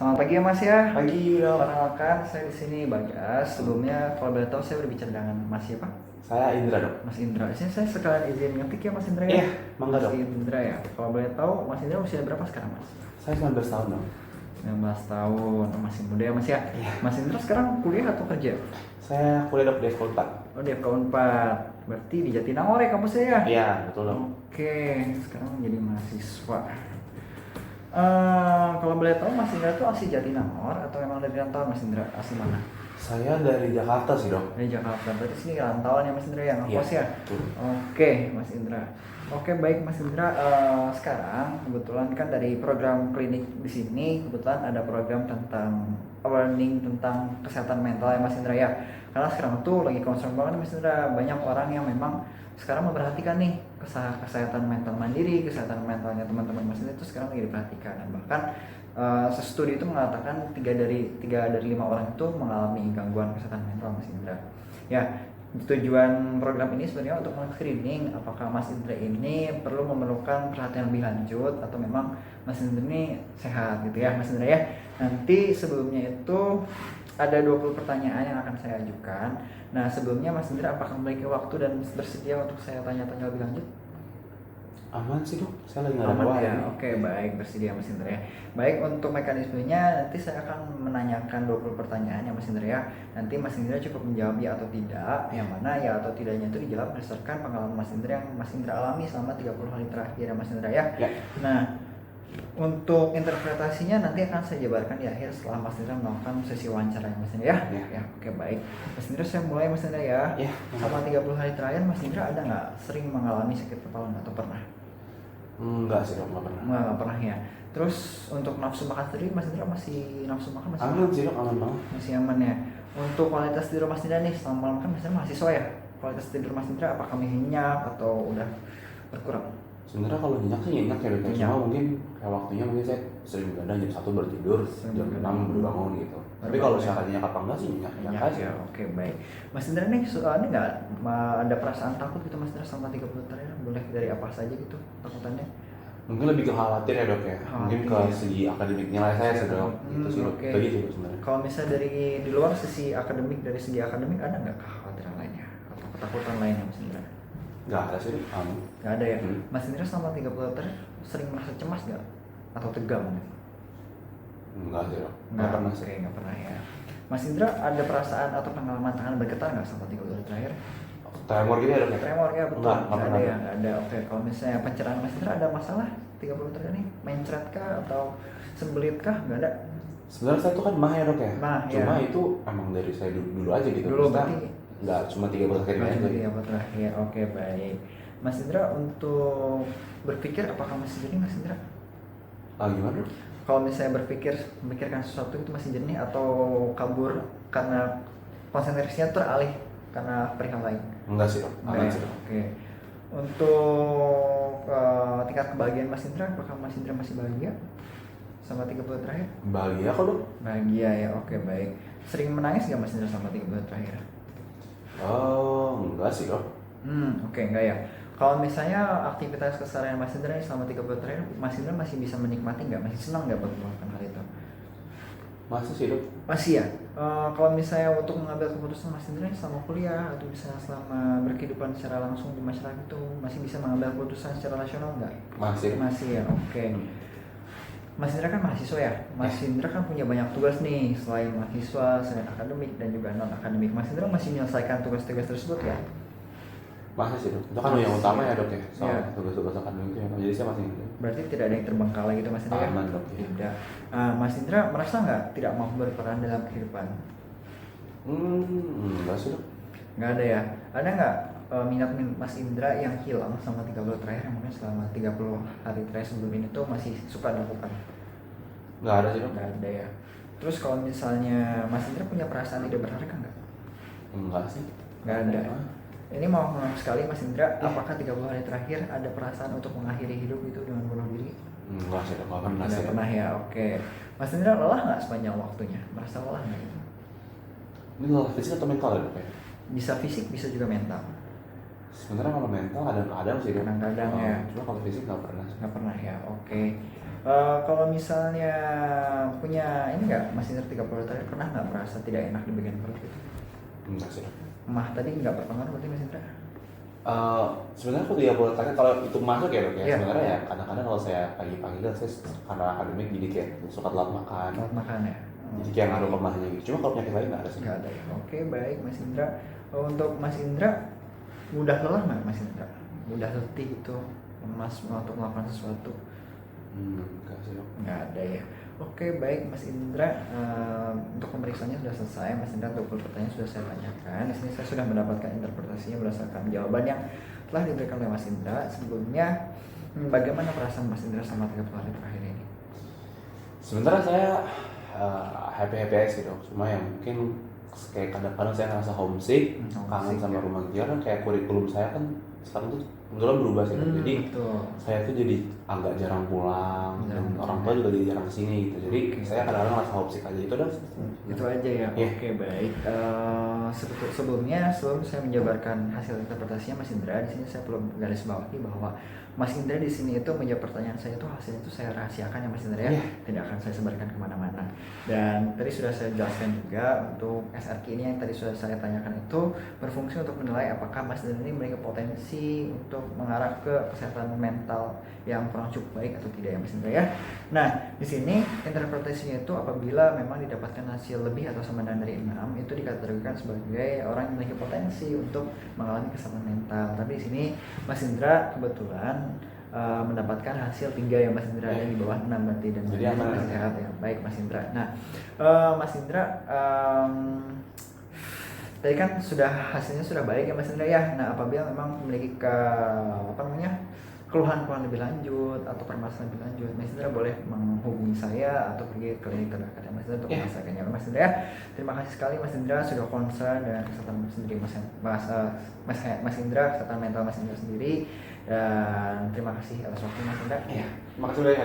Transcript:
Selamat pagi ya Mas ya. Pagi dok, Perkenalkan saya di sini Bagas. Sebelumnya kalau boleh tahu saya berbicara dengan Mas siapa? saya Indra dok. Mas Indra. Di sini saya sekalian izin ngetik ya Mas Indra ya. Iya, mangga Mas dok. Indra ya. Kalau boleh tahu Mas Indra usia berapa sekarang Mas? Saya 19 tahun dok. 19 tahun. Oh, masih muda ya Mas ya. Iya. Mas Indra sekarang kuliah atau kerja? Saya kuliah dok di Fakultas. Oh di FK4. Berarti di Jatinangor ya kampusnya ya? Iya, betul dok. Oke, sekarang menjadi mahasiswa. Kalau boleh tahu Mas Indra itu asli Jatinangor atau memang dari rantauan Mas Indra? Asli mana? Saya dari Jakarta sih dok. Dari Jakarta, berarti sini rantauan ya Mas Indra ya, ngekos Iya, ya? betul. Oke Mas Indra. Oke baik Mas Indra, sekarang kebetulan kan dari program klinik di sini kebetulan ada program tentang learning tentang kesehatan mental ya Mas Indra ya. Karena sekarang tuh lagi concern banget Mas Indra, banyak orang yang memang sekarang memperhatikan nih kesehatan mental mandiri, kesehatan mentalnya teman-teman Mas Indra itu sekarang lagi diperhatikan. Dan bahkan studi itu mengatakan 3 dari 5 orang itu mengalami gangguan kesehatan mental Mas Indra. Ya, tujuan program ini sebenarnya untuk men-screening apakah Mas Indra ini perlu memerlukan perhatian lebih lanjut atau memang Mas Indra ini sehat gitu ya Mas Indra ya. Nanti sebelumnya itu ada 20 pertanyaan yang akan saya ajukan. Nah sebelumnya Mas Indra apakah memiliki waktu dan bersedia untuk saya tanya-tanya lebih lanjut? Aman sih dok, saya lagi nggak ada Aman masalah ya, ini. oke baik, bersedia Mas Indra ya. Baik, untuk mekanismenya nanti saya akan menanyakan 20 pertanyaan ya Mas Indra ya. Nanti Mas Indra cukup menjawab ya atau tidak, yang mana ya atau tidaknya itu dijawab berdasarkan pengalaman Mas Indra yang Mas Indra alami selama 30 hari terakhir ya Mas Indra ya. Ya. Nah, untuk interpretasinya nanti akan saya jabarkan di akhir setelah Mas Indra melakukan sesi wawancara ya Mas Indra ya. Ya. Ya, oke baik. Mas Indra saya mulai Mas Indra ya. Ya. Selama 30 hari terakhir Mas Indra ada nggak sering mengalami sakit kepala atau pernah? Enggak sih dok, nggak pernah. Nggak pernah ya. Terus untuk nafsu makan sendiri Mas Indra masih nafsu makan masih Aman sih dok, aman banget. masih aman ya. Untuk kualitas tidur Mas Indra nih selama malam kan Mas Indra mahasiswa ya. Kualitas tidur Mas Indra apakah nyenyak atau udah berkurang? Sebenarnya kalau nyenyak sih nyenyak ya dok. Nyenyak. Cuma mungkin kayak waktunya mungkin saya sering begadang jam 1 baru tidur, jam 6 baru bangun gitu. Tapi kalau secara nyenyak apa enggak sih nyenyak Nyenyak aja. ya. Oke baik. Mas Indra nih ini nggak ada perasaan takut gitu Mas Indra selama 30 terakhir? Boleh dari apa saja gitu takutannya? Mungkin lebih ke khawatir ya dok ya. Mungkin ke Khawatir. segi akademik nilai saya sih dok. Gitu sih dok. Oke. Begitu dok sebenarnya. Kalau misalnya dari di luar dari segi akademik ada nggak kekhawatiran lainnya atau ketakutan lainnya Mas Indra? Nggak ada sih dok, aman. Nggak ada ya. Hmm. Mas Indra selama 30 terakhir sering merasa cemas nggak atau tegang? Enggak sih dok, nggak pernah sih. Oke, nggak pernah ya. Mas Indra ada perasaan atau pengalaman tangan bergetar nggak selama 30 hari terakhir? Tremor gitu ya dok ya? Tremor ya betul. Nggak Nggak pernah. ada ya, nggak ada. Oke, kalau misalnya pencerahan Mas Indra ada masalah 30 terakhir nih, mencret kah atau sembelit kah? Nggak ada. Sebenarnya saya tuh kan mah ya dok ya. Mah, Cuma ya. itu emang dari saya dulu aja gitu. Dulu Maksudnya berarti nggak cuma 3 bulan akhir ini aja. Iya, terakhir. Oke, baik. Mas Indra untuk berpikir apakah masih jernih Mas Indra? Gimana dok? Kalau misalnya memikirkan sesuatu itu masih jernih atau kabur karena konsentrasinya teralih karena perihal lain? Enggak sih dok, aman sih dok. Oke. Untuk tingkat kebahagiaan Mas Indra, apakah Mas Indra masih bahagia selama 30 terakhir? Bahagia kok dok? Bahagia ya, oke baik. Sering menangis nggak Mas Indra selama 30 terakhir? Oh, enggak sih dok. Oke, enggak ya. Kalau misalnya aktivitas keseharian Mas Indra ini selama 30 terakhir, Mas Indra masih bisa menikmati nggak? Masih senang nggak melakukan hal itu? Masa sih dok? Masih ya. Kalau misalnya untuk mengambil keputusan Mas Indra ini selama kuliah atau misalnya selama berkehidupan secara langsung di masyarakat itu masih bisa mengambil keputusan secara rasional nggak? Masih. Masih ya. Oke. Mas Indra kan mahasiswa ya. Mas Indra kan punya banyak tugas nih selain mahasiswa, selain akademik dan juga non akademik. Mas Indra masih menyelesaikan tugas-tugas tersebut ya? Masa sih dok? Itu kan yang utama ya dok ya. Soal Iya. tugas-tugas akademik itu ya. Jadi saya masih Berarti tidak ada yang terbengkalai gitu Mas Indra ya? aman dok ya. Tidak. Mas Indra merasa nggak tidak mau berperan dalam kehidupan? Enggak sih dok. Nggak ada ya. Ada nggak minat Mas Indra yang hilang selama 30 terakhir yang mungkin selama 30 hari terakhir sebelum ini tuh masih suka dilakukan? Nggak ada sih dok. Nggak ada ya. Terus kalau misalnya Mas Indra punya perasaan tidak berharga nggak? Enggak sih. Nggak ada. Ini mau ngomong sekali Mas Indra, apakah 30 hari terakhir ada perasaan untuk mengakhiri hidup itu dengan bunuh diri? Enggak sih dok, nggak pernah Nggak sih. pernah ya, oke. Mas Indra lelah nggak sepanjang waktunya? Merasa lelah nggak gitu? Ini lelah fisik atau mental ya dok ya? Bisa fisik, bisa juga mental. Sebenarnya kalau mental kadang-kadang sih dok. Kadang-kadang ya. Cuma kalau fisik nggak pernah. Nggak pernah ya, oke. Kalau misalnya punya ini nggak Mas Indra 30 tahun pernah nggak merasa tidak enak di bagian perut itu? Enggak sih. Mah tadi nggak berpengaruh berarti Mas Indra? Sebenarnya aku 30 tahun kalau itu masuk ya dok ya. Iya. Sebenarnya ya kadang-kadang kalau saya pagi-pagi kan saya karena akademik jadi kayak suka telat makan. Telat makan ya? Jadi kayak ngaruh ke mahnya gitu. Cuma kalau penyakit lain nggak ada sih. Nggak ada ya. Oke baik Mas Indra. Untuk Mas Indra mudah lelah nggak Mas Indra? Mudah letih itu lemas untuk melakukan sesuatu? Enggak sih dok. Nggak ada ya. Oke baik Mas Indra, untuk pemeriksaannya sudah selesai. Mas Indra 20 pertanyaan sudah saya tanyakan. Di sini saya sudah mendapatkan interpretasinya berdasarkan jawaban yang telah diberikan oleh Mas Indra. Sebelumnya, bagaimana perasaan Mas Indra sama 30 hari terakhir ini? Sebenarnya saya happy aja sih dok. Cuma yang mungkin kayak kadang-kadang saya ngerasa homesick, kangen sama ya. rumah dia kan kayak kurikulum saya kan sekarang tuh kebetulan berubah sih dok. Jadi Betul. saya tuh jadi agak jarang pulang dan orang tua juga jadi jarang kesini gitu. Jadi saya kadang-kadang ngerasa homesick aja itu dok. Itu aja ya. Iya. Oke baik. Sebelum saya menjabarkan hasil interpretasinya Mas Indra, di sini saya perlu garis bawahi bahwa Mas Indra di sini itu menjawab pertanyaan saya itu hasilnya itu saya rahasiakan ya Mas Indra ya. Iya. Tidak akan saya sebarkan kemana-mana. Dan tadi sudah saya jelaskan juga untuk SRQ ini yang tadi sudah saya tanyakan itu berfungsi untuk menilai apakah Mas Indra ini memiliki potensi untuk mengarah ke kesehatan mental yang kurang cukup baik atau tidak ya Mas Indra ya. Nah di sini interpretasinya itu apabila memang didapatkan hasil lebih atau sama dari 6 itu dikategorikan sebagai orang yang memiliki potensi untuk mengalami kesehatan mental. Tapi di sini Mas Indra kebetulan mendapatkan hasil 3 ya Mas Indra, ada di bawah 6 berarti dan Jadi masih sehat ya. Baik Mas Indra. Nah Mas Indra tadi kan hasilnya sudah baik ya Mas Indra ya. Nah apabila memang memiliki keluhan-keluhan lebih lanjut atau permasalahan lebih lanjut, Mas Indra boleh menghubungi saya atau pergi ke klinik terdekat ya Mas Indra untuk merasakannya Mas Indra ya. Terima kasih sekali Mas Indra sudah concern dengan kesehatan sendiri Mas Indra, kesehatan mental Mas Indra sendiri, dan terima kasih atas waktu Mas Indra. Iya. Makasih banyak.